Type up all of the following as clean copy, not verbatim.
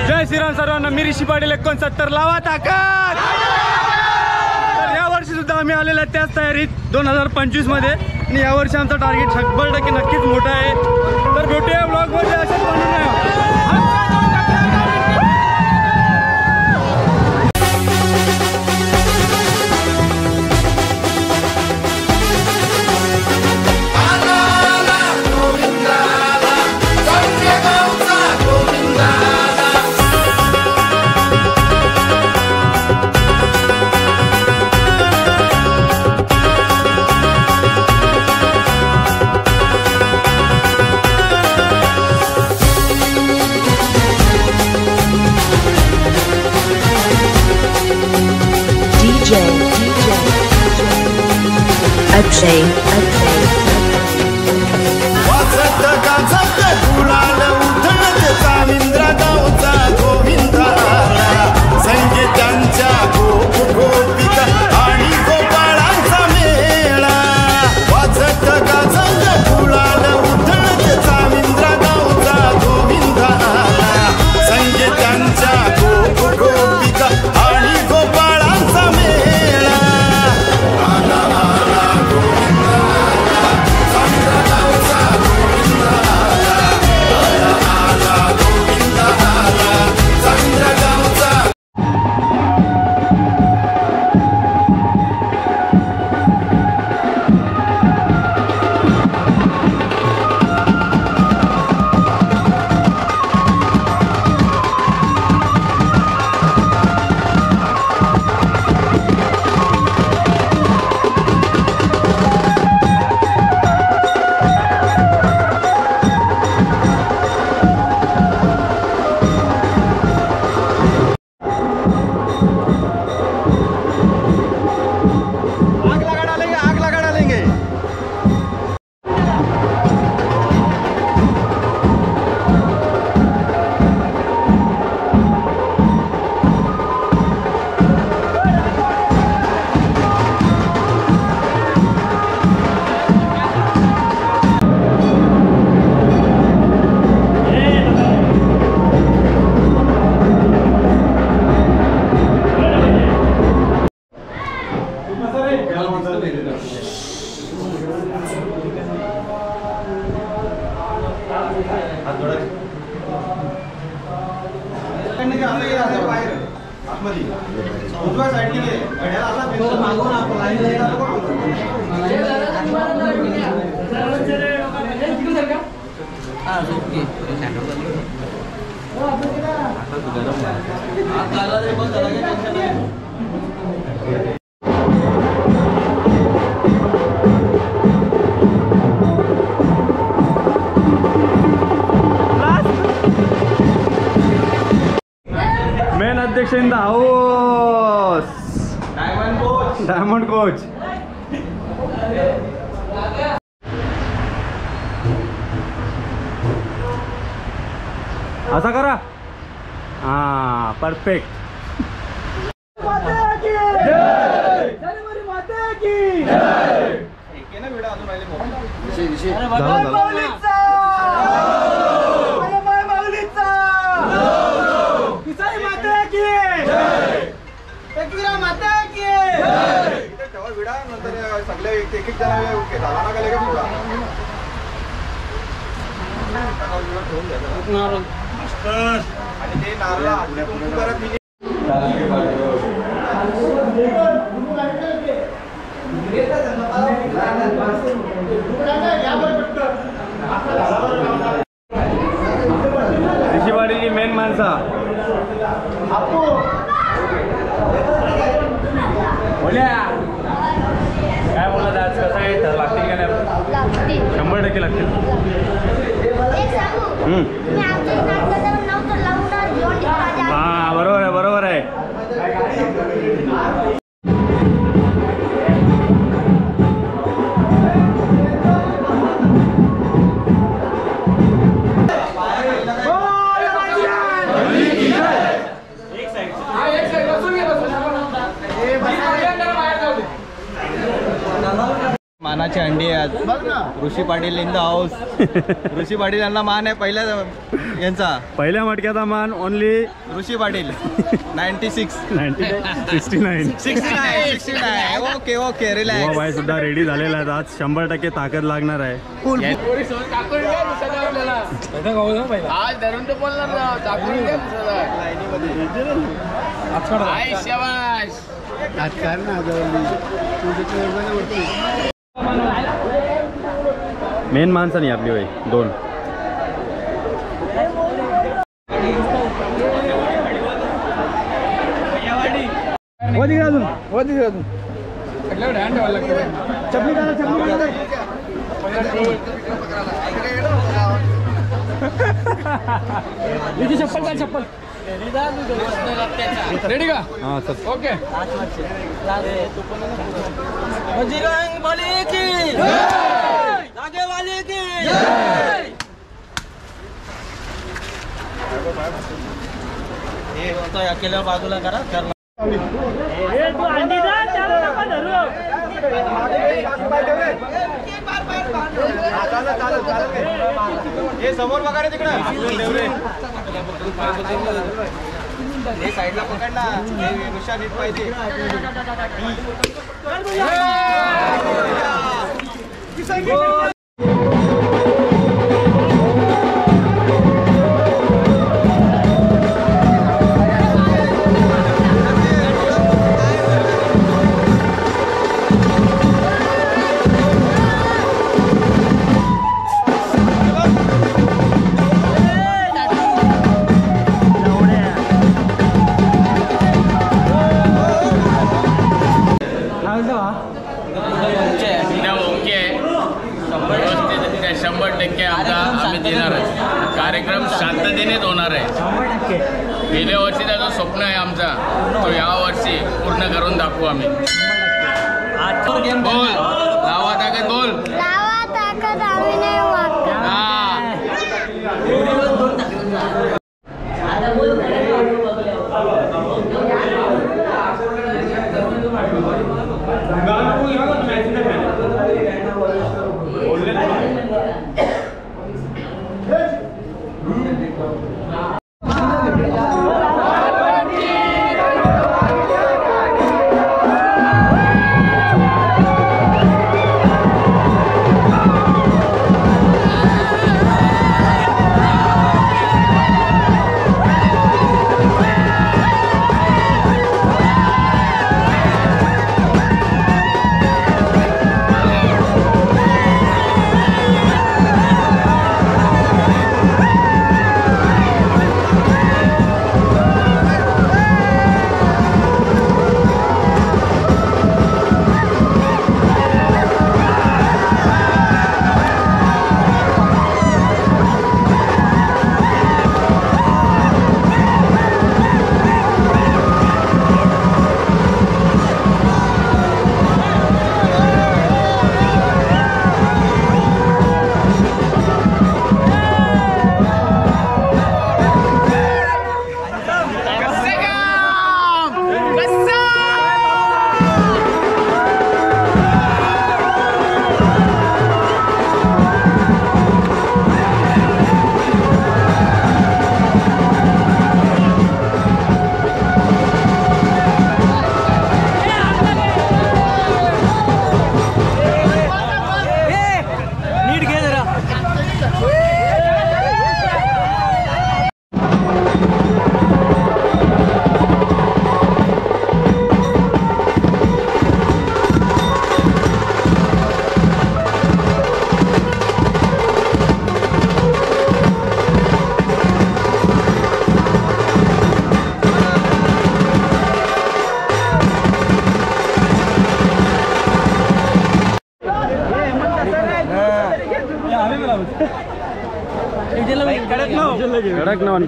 जय श्रीराम सर्वांना. मी ऋषी पाटील 69 लावा ताकद. तर या वर्षी सुद्धा आम्ही आलेलो आहे त्याच तयारीत 2025 मध्ये आणि या वर्षी आमचा टार्गेट 100% नक्कीच मोठा आहे. तर भेटूया ब्लॉग मध्ये. अशाच बनवून Akshay. वाजत गाजत गुलाल उधळत चाविंद्रा गावचा गोविंद आला. संगीतांच्या गोप गोपिका आणि गोपाळांचा मेळा. वाजत गाजत गुलाल उधळत चाविंद्रा गावचा गोविंद आला. संगीतांच्या गोप गोपिका आणि गोपाळांचा मेळा. आला आला मेन अध्यक्ष in the house. Diamond coach. असा करा. हा परफेक्ट. सगळे एक एक जण ओके झाला ना का पुढा आणि ते नारळ आपल्या कुंकू करत नाही. ऋषीवाडीची मेन माणसा काय बोलत आज कसं आहे तर लागतील का नाही? 100% लागतील. हा बरोबर आहे बरोबर आहे. मानाची अंडी आहे आज. ऋषी पाटील इन द हाऊस. ऋषी पाटील यांना मान आहे पहिल्या यांचा. पहिल्या मटक्याचा मान ओनली ऋषी पाटील 96 69. Okay okay relax. भाई सुद्धा रेडी झालेला आहे. आज 100% ताकद लागणार आहे. आज धरून तो बोलणार मेन माणसं नाही आपली. वय 2 चप्पल रेडी का? हां सर. ओके. बजरंग बली की धागे वाले की अकेल्या बाजूला करा. समोर बघा रे तिकडे. साईडला पकड ना. ऋषा नीट पाहिजे. आम्ही देणार आहे. कार्यक्रम शांततेनेच होणार आहे. गेल्या वर्षीचा जो स्वप्न आहे आमचा तो या वर्षी पूर्ण करून दाखवू आम्ही. बोल लावा ताकद. बोल लावा ताकद आम्ही नाही वागत.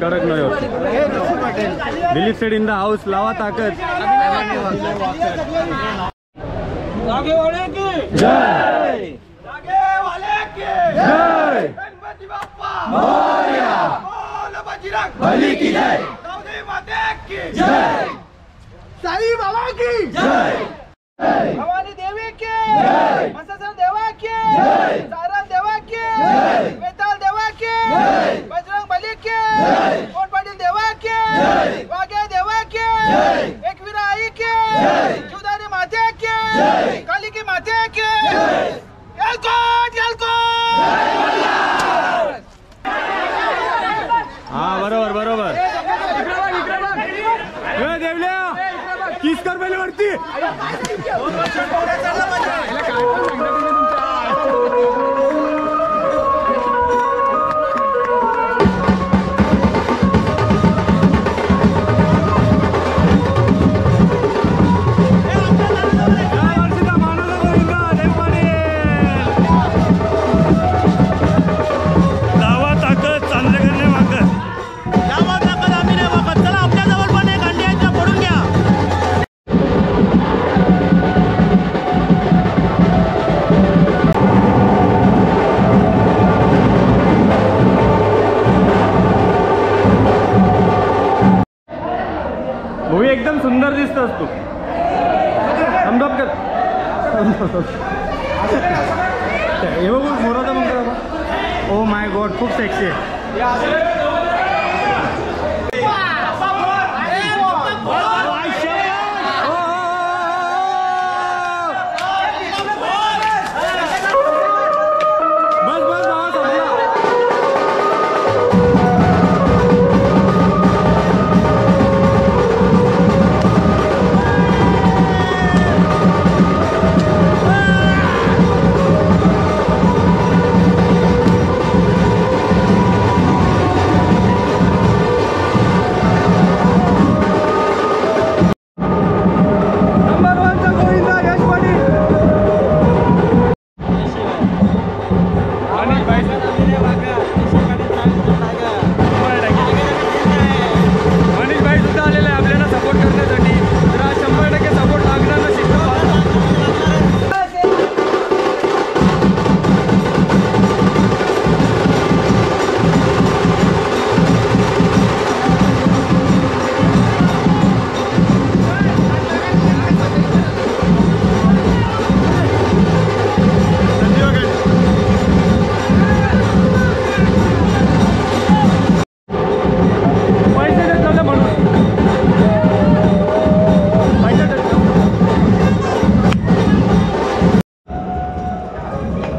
कडक no. Dilip Seth in the house. लावा ताकद. धागे वाले की जय. धागे वाले की जय. गणपती बाप्पा मोरया. बोल बजरंग बली की जय. गौरी माता की जय. साई बाबा की जय. भवानी देवी की जय. सारण देवा की वेताल देवा की बजरंग बली की कोण पाटील देवा की वाघे देवा की एकवीरा आई की शिवदारी माते की काली की माते की एलकोट हा बरोबर बरोबर देवल्या किस कर पहिले वरती एकदम सुंदर दिसतोस तू थम्स कर हे बघ मोराचा मग ओ माय गॉड खूप सेक्सी आहे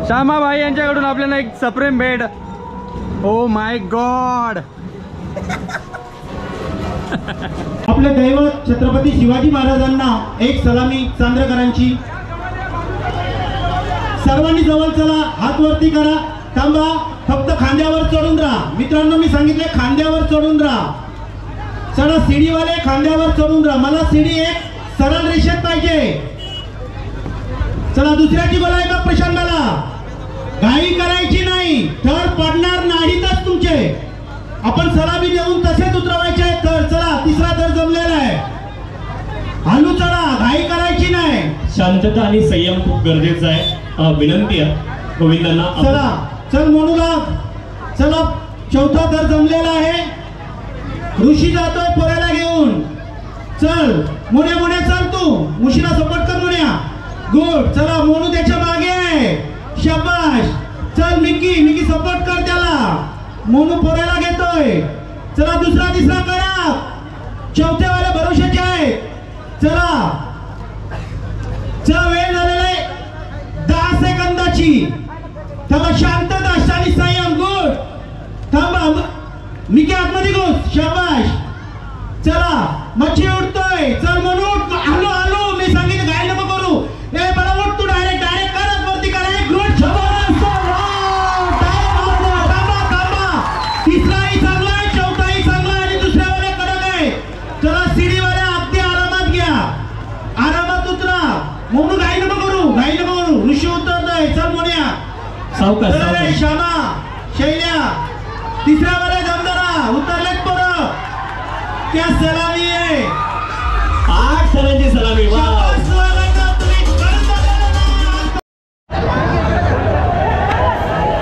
श्यामाबाई यांच्याकडून आपल्याला एक सप्रेम भेट ओ माय गॉड आपले दैवत छत्रपती शिवाजी महाराजांना एक सलामी चांद्रकरांची सर्वांनी जवळ चला हात वरती करा थांबा फक्त खांद्यावर चढून राहा मित्रांनो मी सांगितले खांद्यावर चढून राहा चला सीडीवाले खांद्यावर चढून राहा मला सीडी एक सरळ रेषेत पाहिजे चला दुसऱ्याची बोलाय का प्रशांत मला घाई करायची नाही थर पडणार नाहीतच तुमचे आपण सलामी देऊन तसेच उतरवायचे तर चला तिसरा थर जमलेला आहे हलू चला घाई करायची नाही शांतता आणि संयम खूप गरजेचा आहे विनंती आहे गोविंदांना चला चल म्हणू लाग चला चौथा थर जमलेला आहे ऋषी जातोय पोऱ्याला घेऊन चल मुण्या मुण्या चल तू मुशीला सपोर्ट कर मुण्या गुड चला मोनू त्याच्या मागे आहे शाबाश चल मिकी सपोर्ट कर त्याला मोनू पोऱ्याला घेतोय चला दुसरा तिसरा करा चौथ्यावाले भरोशाचे आहेत चला चला वेळ झालेला आहे 10 सेकंदाची थांबा शांतता आणि संयम गुड थांबा मिकी आतमध्ये घुस शाबाश चला मच्छी उडतोय चल म्हणून हॅलो हॅलो मी सांगितलं काय नको करू ए मला उठ तू डायरेक्ट करत वरती करा एक गुड तिसराही चांगला आहे चौथाही चांगला आहे आणि दुसऱ्यावाले कडक आहे चला सीडीवाले अगदी आरामात घ्या आरामात उतरा म्हणून घाई नको करू ऋषी उतरतोय चल मोन्या सावकाश श्यामा शैल्या तिसऱ्यावाले दमदारा उतरलेत पोरं क्या सलामी आहे 8 सरांची सलामी वा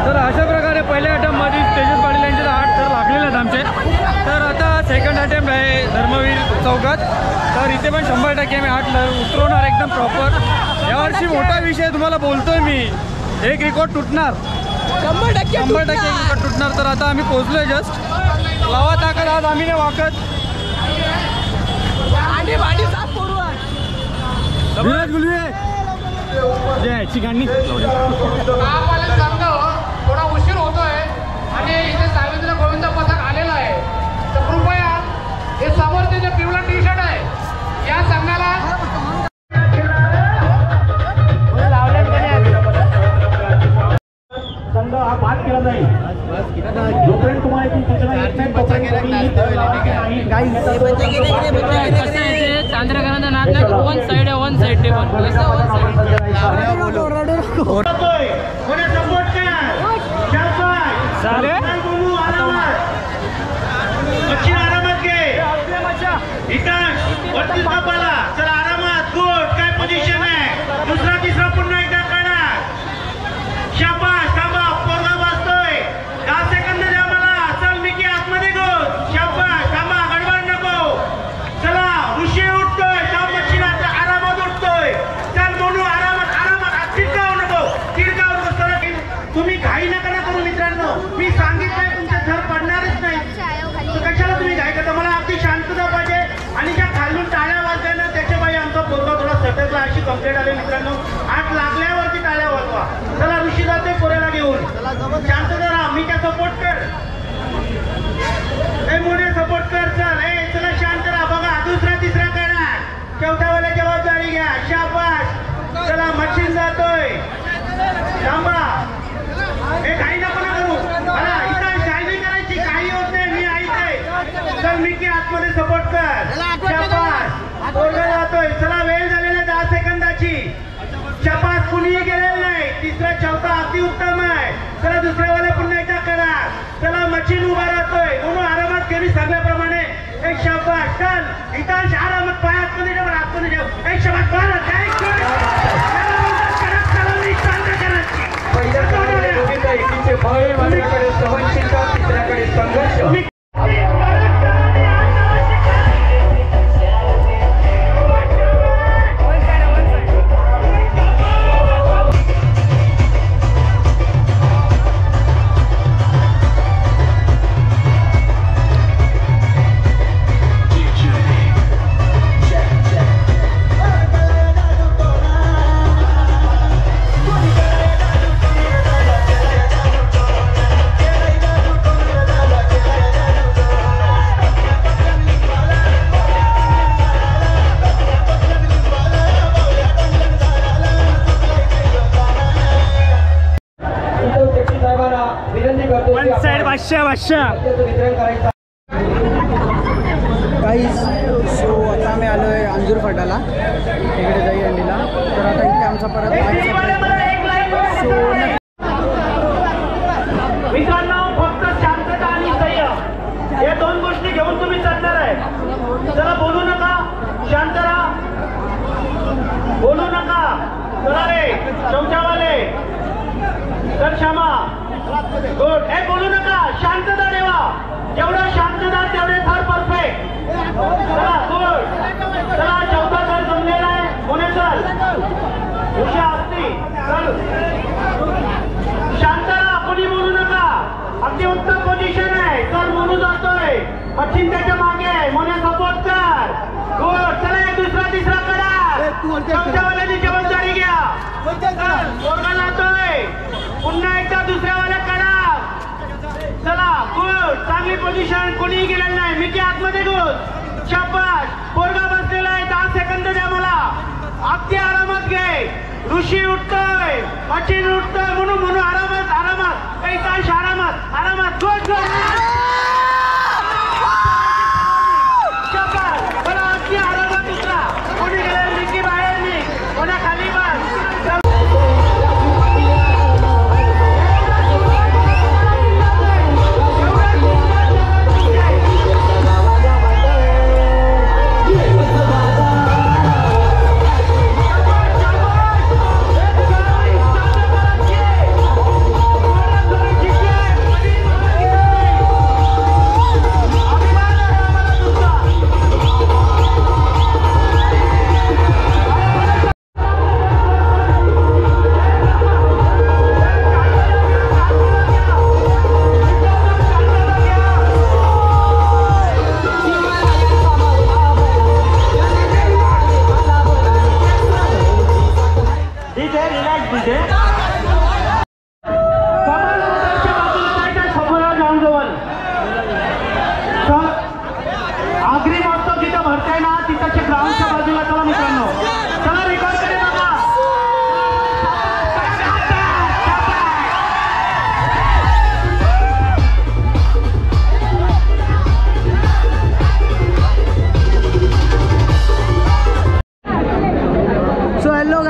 तर अशा प्रकारे पहिल्या अटेम्प्टमध्ये तेजस पाटील यांचे 8 थर लागलेले आहेत आमचे तर आता सेकंड अटेम्प्ट आहे धर्मवीर चौकात तर इथे पण 100% आम्ही 8 उतरवणार एकदम प्रॉपर यावर्षी मोठा विषय तुम्हाला बोलतोय मी एक रेकॉर्ड तुटणार 100% 100% एक रेकॉर्ड तुटणार. तर आता आम्ही पोहोचलोय जस्ट. लावा ताकद आज आम्ही नाही वाकत. विराज गुलवे जयची गाणी महापालिका संघ थोडा उशीर होतोय आणि इथे सार्वजनिक गोविंद पथक आलेला आहे. तर कृपया हे समोरचे जे पिवळा टी शर्ट आहे या संघाला संघ हा बाद केला जाईल. जोपर्यंत तुम्हाला इथून सूचना येत नाही चांद्रकांना नाद नाही. वन साइड आहे, वन साइड टेबल आरामात घे. वरती थांबाला. चला आरामात. गुड. काय पोझिशन आहे. दुसरा तिसरा पुन्हा एकदा काढा. शाबाश. थांबा. पोरगा वाजतोय. 10 सेकंद द्या मला. चल मिकी आतमध्ये घुस. शाबाश. थांबा. गडबड नको. चला ऋषी उठतोय. थांब मच्छीनाचा आरामात उठतोय. चल म्हणू आरामात आरामात. तिरकाव नको. तिरकाव नको. चला तुम्ही घाई नका ना करू मित्रांनो. मी सांगितलंय तुमच्या धर पडणारच नाही. तर कशाला तुम्ही घाई करता. मला अगदी शांतता पाहिजे आणि ज्या खालून टाळ्या वाजल्या ना त्याच्या बाई आमचा पोरगा थोडा सटकला अशी कंप्लेंट आली मित्रांनो. आठ लागल्यावरती टाळ्या वाजवा. चला ऋषी जाते पोऱ्याला घेऊन. शांतता राहा. मी काय सपोर्ट कर. ए मोठे सपोर्ट कर. चल ए चला शांत राहा. बघा दुसरा तिसरा करा. चौथ्यावाला जबाबदारी घ्या. शाबाश. चला मशीन जातोय. थांबा. हे काही नको ना करू. मला इथं शायनिंग करायची. काही होत नाही. मी ऐकते. चल मिकी आतमध्ये सपोर्ट कर. शाबाश. पोरगा जातोय. चला वेळ झालेला 10 सेकंदाची. शाबाश. कुणीही गेलेलं नाही. तिसरा चौथा अति उत्तम आहे. चला दुसऱ्यावाला पुन्हा एकदा करा. चला मशीन उभा राहतोय म्हणून आरामात घे. मी सांगल्याप्रमाणे एक शाबाश. चल इथं आरामात पाय आतमध्ये ठेव. आतमध्ये ठेव. एक शाबाश. काहीच सो आता आम्ही आलो आहे अंजूर फाटाला इकडे जाई अंडीला. तर आता इथे आमचा परत मित्रांनो फक्त शांतता आणि संयम या दोन गोष्टी घेऊन तुम्ही चालणार आहे. जरा बोलू नका. शांत राहा. बोलू नका. चला रे चौथ्यावाले. तर क्षमा. गुड. हे बोलू नका. शांतता ठेवा. जेवढं शांतता तेवढे थर परफेक्ट. चला गुड. चला चौथा थर जमलेला आहे. पुणे चल. हुशा असती. चल शांत राहा. कोणी बोलू नका. अगदी उत्तम पोझिशन आहे. चल मोनू जातोय. मच्छीन त्याच्या मागे आहे. मोने सपोर्ट कर. गुड. चला एक दुसरा तिसरा करा. चौथ्यावाल्याची जबाबदारी घ्या. पोरगा जातोय. पुन्हा एकदा दुसऱ्यावाल्या करा. चला गुड. चांगली पोझिशन. कोणीही गेलेलं नाही. मिकी आतमध्ये घुस. शाबाश. पोरगा बसलेला आहे. 10 सेकंद द्या मला. अगदी आरामात घे. ऋषी उठतोय. मशीन उठतोय. म्हणून आरामात आरामात. एक आरामात आरामात. Good good. शाबाश. मला अगदी आरामात उतरा. कोणी गेलं मिकी बाहेर निघ. कोणा खाली बस.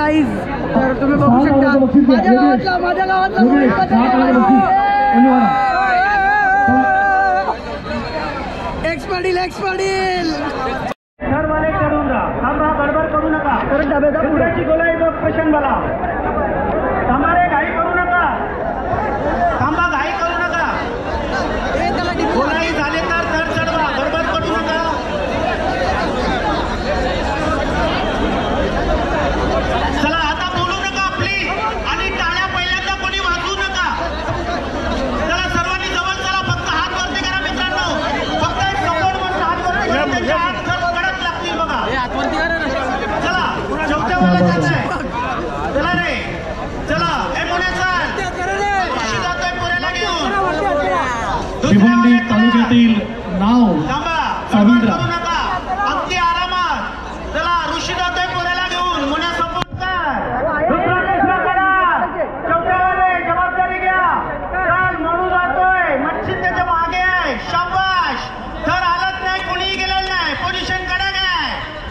गाईज, तर तुम्ही बघू शकता माझ्या गावातला एक्स पाटील घरवाले करून जा, थांबा, गडबड करू नका. दुसऱ्याची गोलाई पेशंट मला थांबा रे, घाई करू नका, थांबा, घाई करू नका. गोलाई झाले तर चढवा, गडबड करू नका. चला आता बोलू नका प्लीज, आणि टाळ्या पहिल्यांदा कोणी वाजवू नका. चला सर्वांनी जवळ चला, फक्त हात वरती करा मित्रांनो, फक्त एक सपोर्ट म्हणून हात वरती करा, त्यांचे हात कडक लागतील बघा. चला चौथ्या वाला जायचंय, चला रे, चला हे पुढे चल, अशी जातोय पुण्याला घेऊन. भिवंडी तालुक्यातील नाव थांबा, सावित्रा. करू नका, अगदी आरामात. चला ऋषी जातोय पुण्याला घेऊन, मुन्या सपोर्ट कर, दुसरा तिसरा करा, चौथ्यावाले जबाबदारी घ्या. चल म्हणून जातोय, मच्छी त्याच्या मागे आहे, शाबाश. तर हालत नाही, कोणीही गेलेलं नाही, पोझिशन कडक आहे,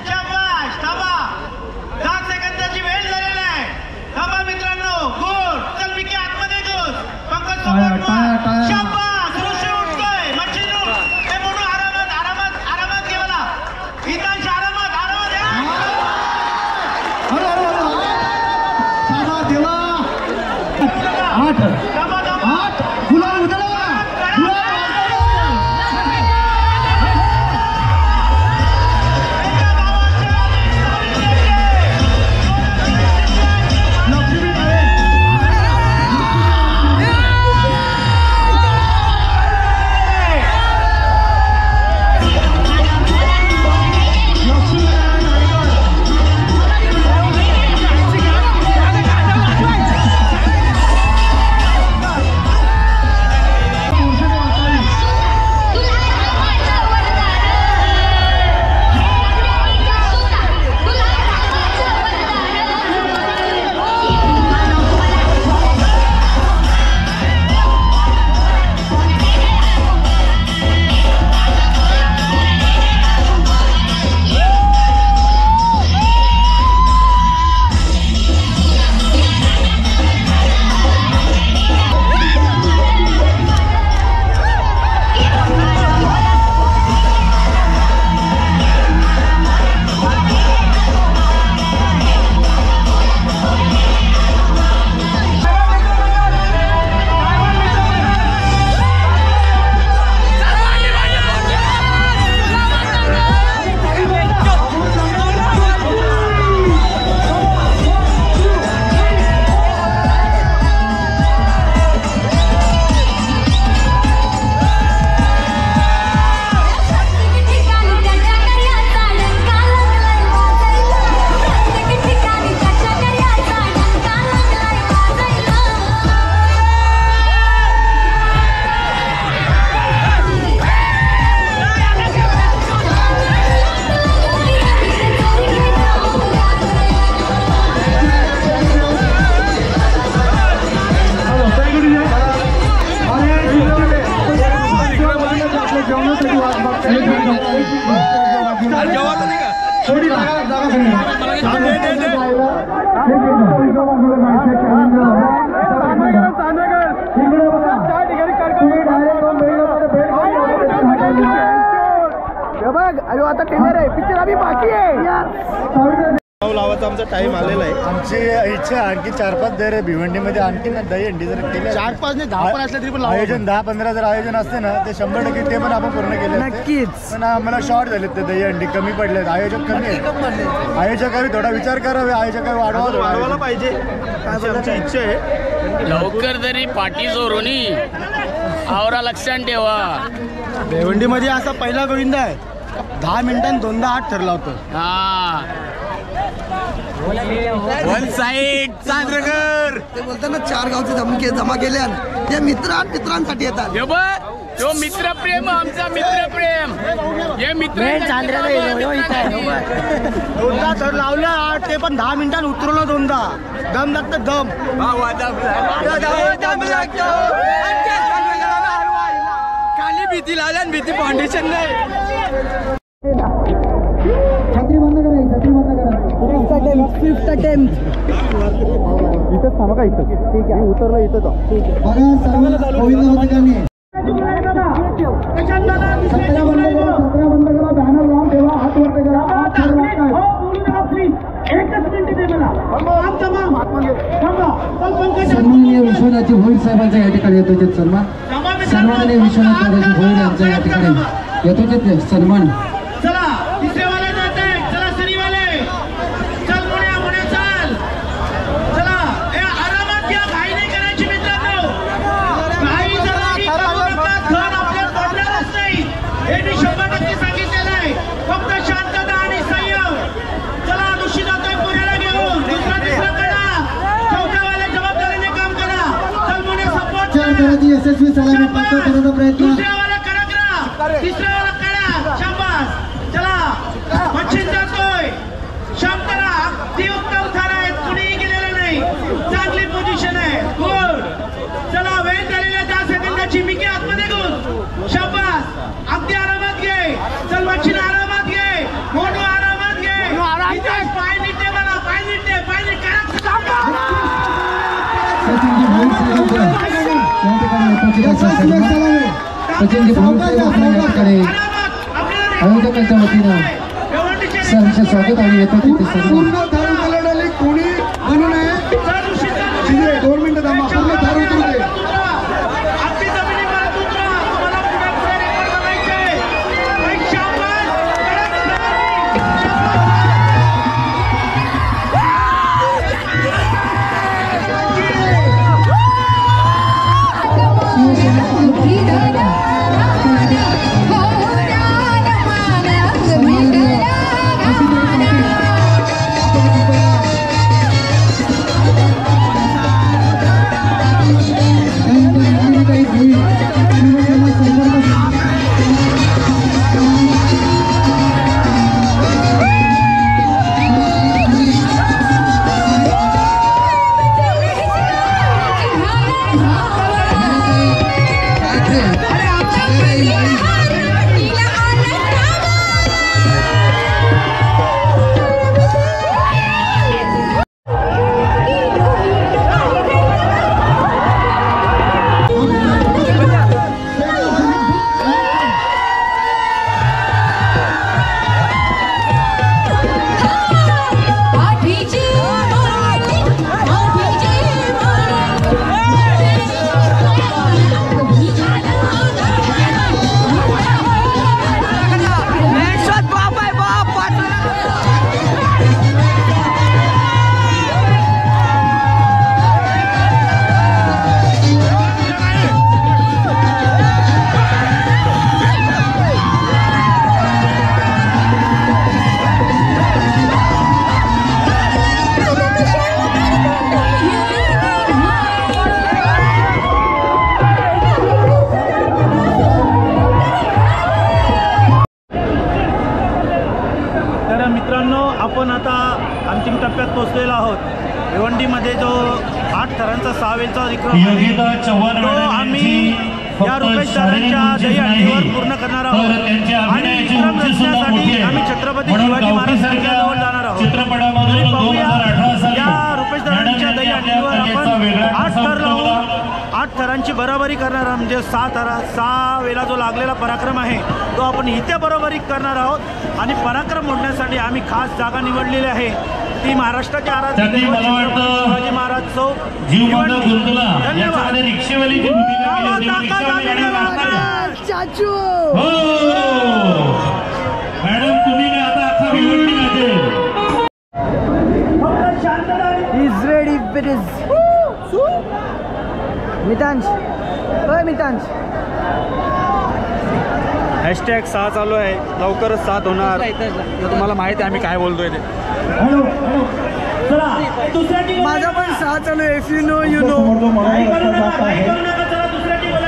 शाबाश. थांबा, 10 सेकंदाची वेळ झालेली आहे. थांबा मित्रांनो, गुड. चल मिकी आतमध्ये घुस, पंकज सोबत शाबाश. ऋषी उठतोय, मच्छी उठ, हे म्हणून आरामात आरामात आरामात घे मला, हितांश आरामात आरामात या. आठ थांबा, थांबा. गुलाल उधळवा. एका गावाच्या अयो आता टेलर आहे, पिक्चर अभी बाकी आहे. लावायचा आमचा टाइम आलेला आहे. आमची इच्छा आणखी 4-5 दर आहे भिवंडीमध्ये, आणखी ना दही अंडी जर केली 4-5 नाही 10 पण असले तरी पण आयोजन 10-15 जर आयोजन असते ना ते 100% ते पण आपण पूर्ण केले नक्कीच. पण आम्हाला शॉर्ट झालेत ते दही अंडी कमी पडलेत, आयोजक कमी आहेत. आयोजकांनी थोडा विचार करावे, आयोजकांनी वाढवायला पाहिजे आमची इच्छा आहे. लवकर तरी पाठी जोरूनी आवरा लक्षात ठेवा. भिवंडीमध्ये असा पहिला गोविंद आहे, 10 मिनिटांनी 2दा 8 ठरला होतं. हा वन साइड चांद्रकर ते बोलताना 4 गावचे जमा केल्या ते मित्रांसाठी येतात. तो मित्रप्रेम, आमचा मित्रप्रेम, हे मित्र 2दा थर लावला, ते पण 10 मिनिटांनी उतरवलं 2दा. दम लागतं दम. खाली भीती लावल्या, भीती फाउंडेशन नाही. इथंच थांबा का इथं ठीक आहे उतरलं इथं जाऊ बघा सर्व गोविंद पथकांनी सत्रा बंद करा बॅनर लावून ठेवा हात वरती करा सन्माननीय विश्वनाथजी भोईर साहेबांचा या ठिकाणी यथोचित सन्मान सन्माननीय विश्वनाथ दादाजी भोईर यांचा या ठिकाणी यथोचित सन्मान चला तिसरेवाले जात आहे चला शनिवाले चल मुळे चल चला ए आरामात घ्या घाई नाही करायची मित्रांनो घाई जरा करू नका धन आपल्याला पडणारच नाही हे मी 100% सांगितलेलं आहे फक्त शांतता आणि संयम चला ऋषी जातोय पुण्याला घेऊन दुसरा तिसरा करा चौथ्यावाले जबाबदारीने काम करा चल मुळे सपोर्ट करायची यशस्वी सलामी पक्का करण्याचा प्रयत्न दुसऱ्यावाला करा तिसऱ्यावाला करा शाबास चला मच्छिन जातोय शांत राहा ती उत्तम थारा आहेत कुणीही गेलेलं नाही चांगली पोझिशन आहे गुड चला वेळ झालेल्या 10 सेकंदाची मिकी आतमध्ये घेऊन शाबास अगदी आरामात घे चल मच्छिन आरामात घे मोठू आरामात घे इथे पाय नीट मला पाय नीट करा सचिनजी भोईर साहेबांचा सचिनजी भोईर साहेबांच्या या ठिकाणी आयोजकांच्या वतीनं सहर्ष स्वागत आणि येतो तिथे सन्मान कोणी म्हणून आहे 2 मिनिटं थांबा पूर्ण थार उतरू दे आपण आता अंतिम टप्प्यात पोहोचलेलो आहोत भिवंडीमध्ये जो 8 थरांचा 6 वेलचा विक्रम तो आम्ही या रुपेशदारांच्या दहीहंडीवर पूर्ण करणार आहोत आणि विक्रम रचण्यासाठी आम्ही छत्रपती शिवाजी महाराज किल्ल्याजवळ जाणार आहोत तरी पाहूया या रुपेशदारांच्या दहीहंडीवर आपण 8 थर लावून 8 थरांची बरोबरी करणार आहोत म्हणजे 6 वेळा जो लागलेला पराक्रम आहे तो आपण इथे बरोबरी करणार आहोत आणि पराक्रम मोडण्यासाठी आम्ही खास जागा निवडलेली आहे ती महाराष्ट्राच्या आराध्य शिवाजी महाराज चौक चाचू मॅडम तुम्ही आता अख्खा Bhiwandi is ready Mitansh hashtag 6 चालू आहे लवकरच 7 होणार तुम्हाला माहिती आहे आम्ही काय बोलतोय ते माझा पण 6 चालू आहे if you know you know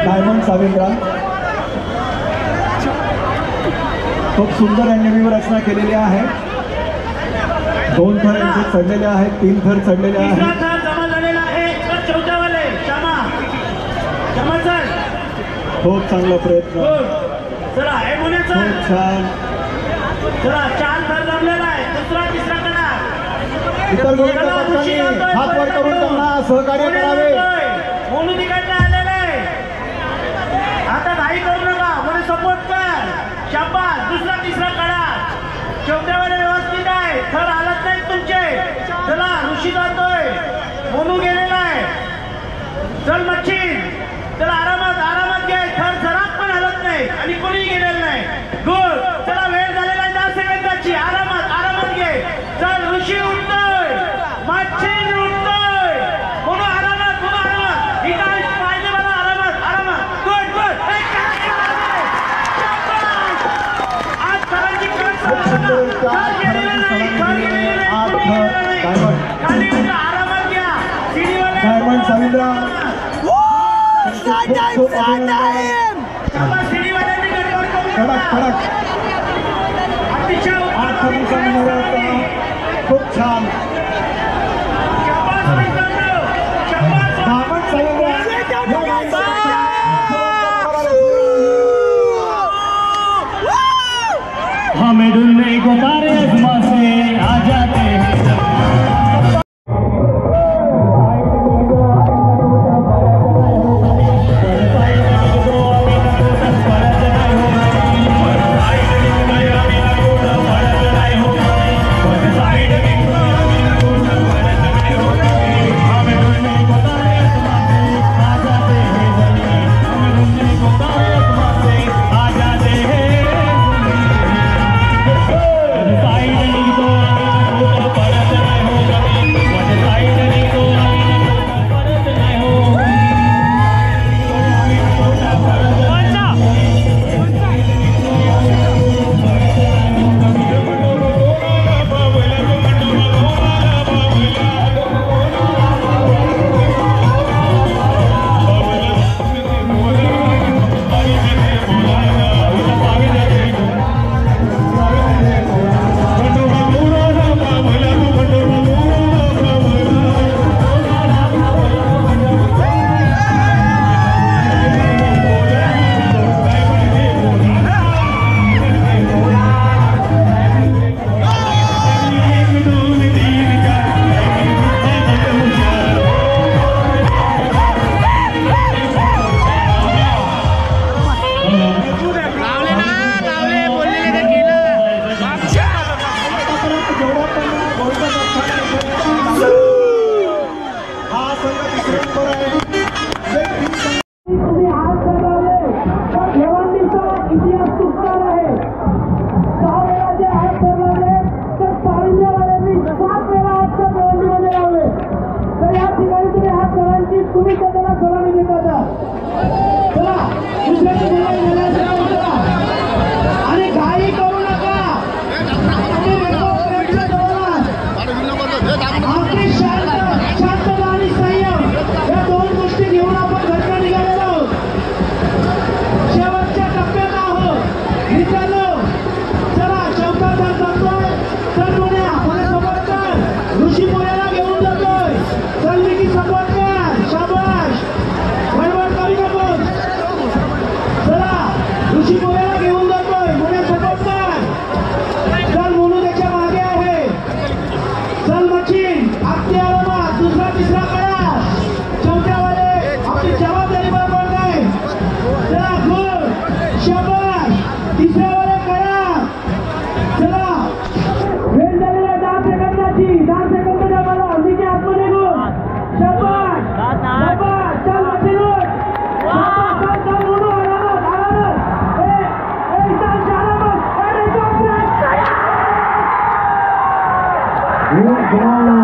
diamond Savindra खूप सुंदर यांनी रचना केलेली आहे 2 थर यांचे चढलेले आहेत 3 थर चढलेले आहेत खूप चांगला प्रयत्न खूप छान 4 थर जमलेला आहे दुसरा तिसरा करा इतर गोविंद भक्तांनी हात वर करून त्यांना सहकार्य करावे. म्हणून तिकडनं आलेलं आहे. आता घाई करू नका, म्हणून सपोर्ट कर. शाबास, दुसरा तिसरा कडा. चौथ्यावर व्यवस्थित आहे, थर हालत नाहीत तुमचे. चला, ऋषी जातोय, मोनू गेलेला आहे. चल मच्छीन, चला आरामात आरामात घे. थर जरात पण हलत नाही आणि कोणी गेलेलं नाही. गुड. चला, वेळ झालेला आहे 10 सेकंदाची. आरामात आरामात घे. चल, ऋषी उठतोय, मच्छीन उठतोय. म्हणून आरामात, म्हणून आरामात. ही काय पाहिजे मला? आरामात आरामात. Good good. आज थरांची कट खाली आरामात घ्या. डायमंड साविंद्रा कडक कडक खूप छान. हमें ढूंढने को तारे आसमां से आ जाते हैं. आपल्याला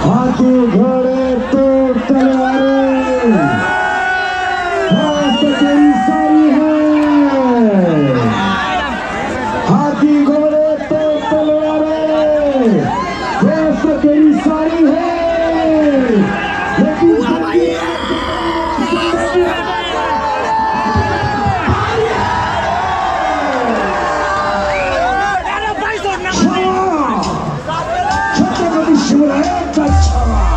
हाथी घोड़े तो तलवारें तेरी सारी है। हाथी घोड़े तो तलवारें तेरी सारी है। छत्रपति शिवरायांचा छावा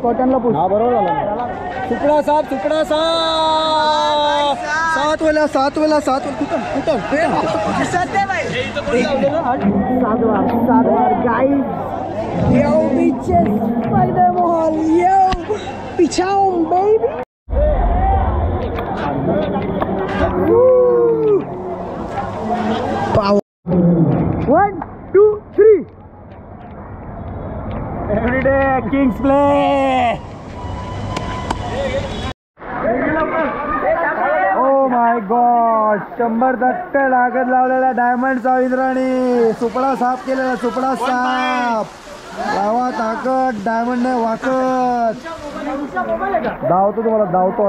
कॉटनला पूछ. हा बरोबर झाला. सुपडा साप सात वेळा कुठं सातवार guys yo beaches spider Mahal yo पिछाऊं baby. One, 2, 3. Everyday Kings play. Oh my God! 100% लागत लावलेला डायमंडचा इंद्राणी सुपडा साफ केलेला सुपडा साफ लावा ताकद डायमंड ने वाकत धावतो तुम्हाला धावतो.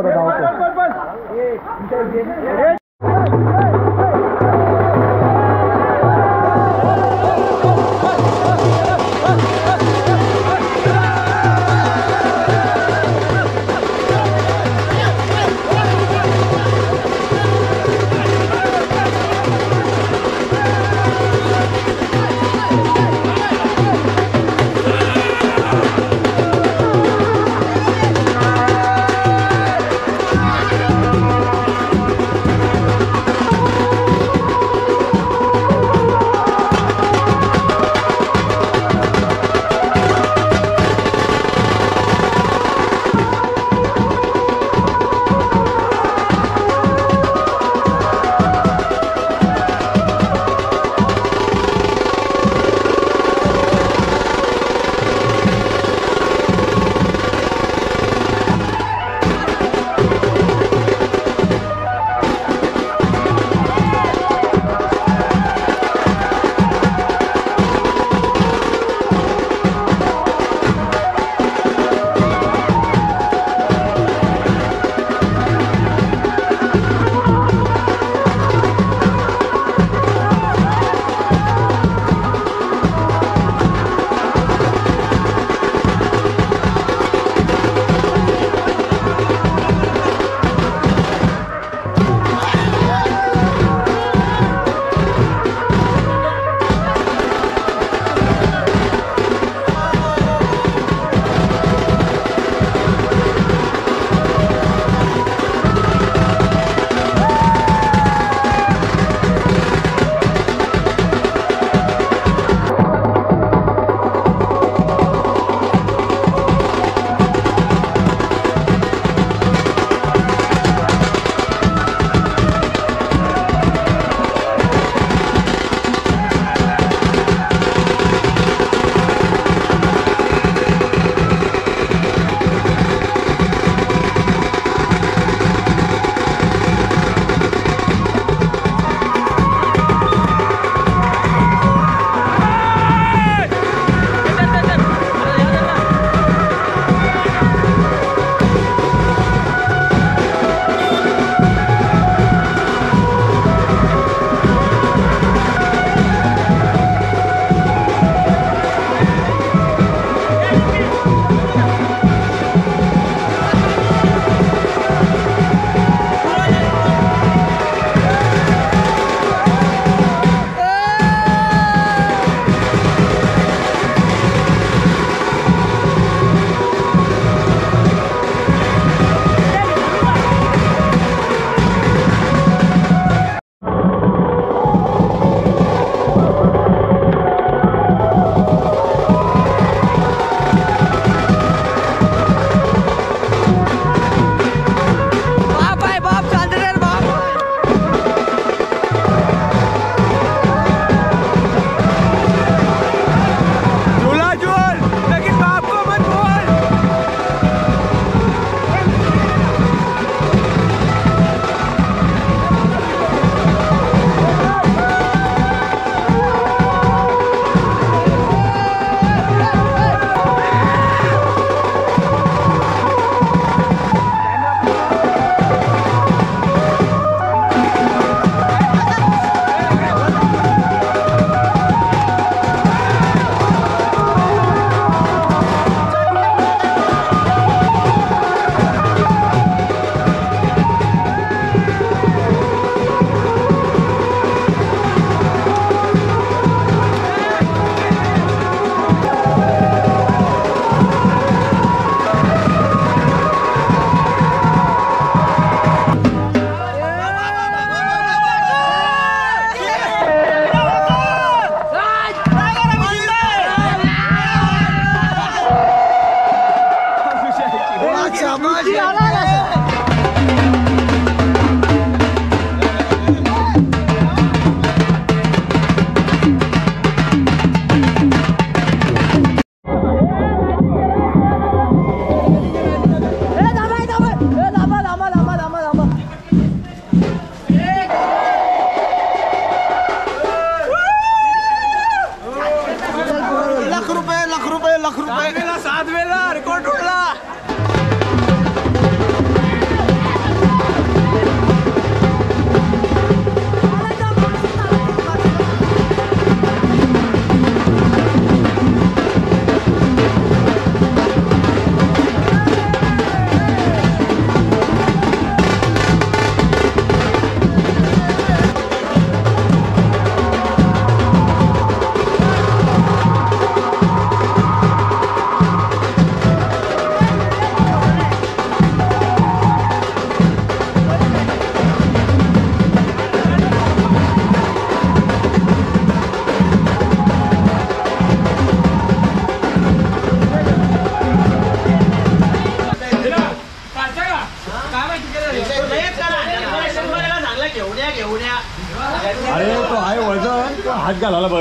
काय वजन हात घालायला बघा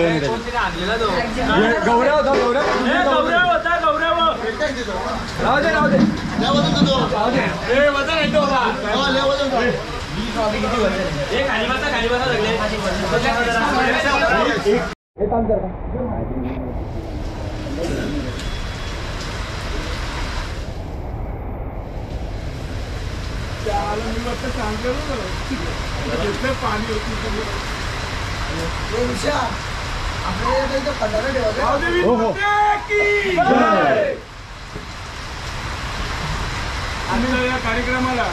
गौऱ्या होता या कार्यक्रमाला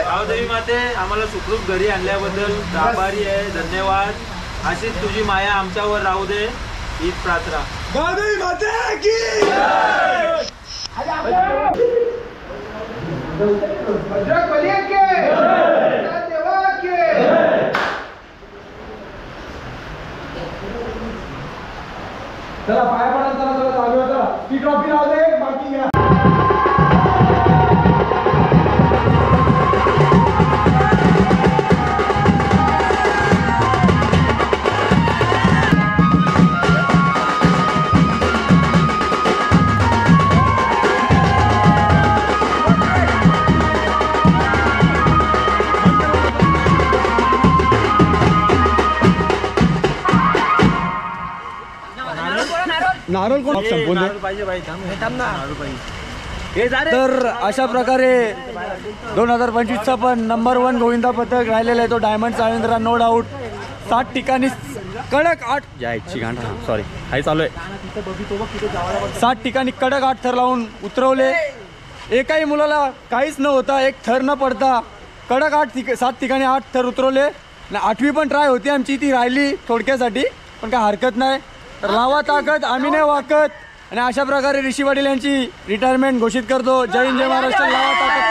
गावदेवी माते आम्हाला सुखरूप घरी आणल्याबद्दल आभारी आहे, धन्यवाद. अशीच तुझी माया आमच्यावर राहू दे, हीच प्रार्थना. गावदेवी माते की बजरंगबली के देवा के चला पाया पडा चला चालू होता ती ट्रॉफी राहू दे बाकी घ्या. नारळ कोण संपून दे. तर अशा प्रकारे 2025चा पण नंबर 1 गोविंदा पथक राहिलेला आहे तो डायमंड चाळेंद्रा नो डाऊट. 7 ठिकाणी कडक 8 सॉरी हाय चालू आहे. 7 ठिकाणी कडक 8 थर लावून उतरवले. एकाही मुलाला काहीच न होता, एक थर न पडता कडक 7 ठिकाणी 8 थर उतरवले. 8वी पण ट्राय होती आमची, ती राहिली थोडक्यासाठी, पण काय हरकत नाही. तर लावा ताकद, आम्ही नाही वाकत. आणि अशा प्रकारे ऋषी पाटील यांची रिटायरमेंट घोषित करतो. जय हिंद, जय महाराष्ट्र. लावा ताकद.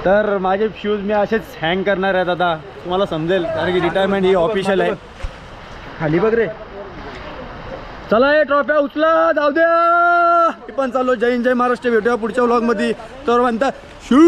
तर माझे शूज मी असेच हँग करणार आहेत आता, तुम्हाला समजेल, कारण की रिटायरमेंट ही ऑफिशियल आहे. खाली बघ रे. चला हे ट्रॉफ्या उचला, जाऊ द्या. पण चालू. जय हिंद, जय महाराष्ट्र. भेटूया पुढच्या व्लॉगमध्ये. तर म्हणता शू.